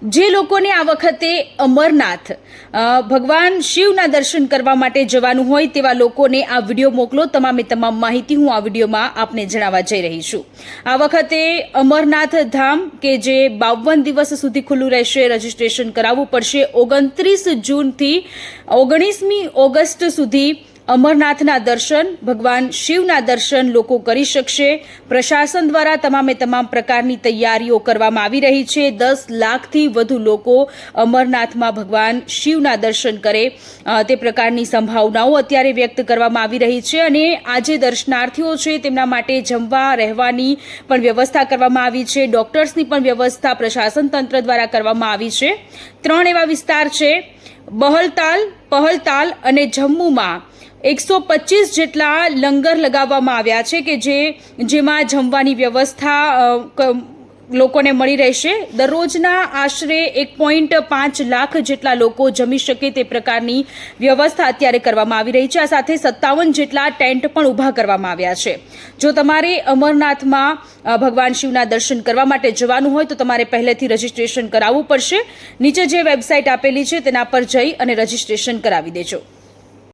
જે લોકોને આ વખતે અમરનાથ ભગવાન શિવના દર્શન કરવા માટે જવાનું હોય તેવા લોકોને આ વિડીયો મોકલો. તમામે તમામ માહિતી હું આ વિડીયોમાં આપને જણાવવા જઈ રહી છું. આ વખતે અમરનાથ ધામ કે જે 52 દિવસ સુધી ખુલ્લું રહેશે, રજીસ્ટ્રેશન કરાવવું પડશે. 29 જૂનથી 19મી ઓગસ્ટ સુધી અમરનાથના દર્શન, ભગવાન શિવના દર્શન લોકો કરી શકશે. પ્રશાસન દ્વારા તમામે તમામ પ્રકારની તૈયારીઓ કરવામાં આવી રહી છે. 10 લાખથી વધુ લોકો અમરનાથમાં ભગવાન શિવના દર્શન કરે તે પ્રકારની સંભાવનાઓ અત્યારે વ્યક્ત કરવામાં આવી રહી છે. અને આ જે દર્શનાર્થીઓ છે તેમના માટે જમવા રહેવાની પણ વ્યવસ્થા કરવામાં આવી છે. ડોક્ટર્સની પણ વ્યવસ્થા પ્રશાસન તંત્ર દ્વારા કરવામાં આવી છે. 3 એવા વિસ્તાર છે, પહલતાલ અને જમ્મુમાં 125 જેટલા લંગર લગાવવામાં આવ્યા છે કે જેમાં જમવાની વ્યવસ્થા લોકોને મળી રહેશે. દરરોજના આશરે 1.5 લાખ જેટલા લોકો જમી શકે તે પ્રકારની વ્યવસ્થા અત્યારે કરવામાં આવી રહી છે. આ સાથે 57 જેટલા ટેન્ટ પણ ઊભા કરવામાં આવ્યા છે. જો તમારે અમરનાથમાં ભગવાન શિવના દર્શન કરવા માટે જવાનું હોય તો તમારે પહેલેથી રજીસ્ટ્રેશન કરાવવું પડશે. નીચે જે વેબસાઇટ આપેલી છે તેના પર જઈ અને રજીસ્ટ્રેશન કરાવી દેજો.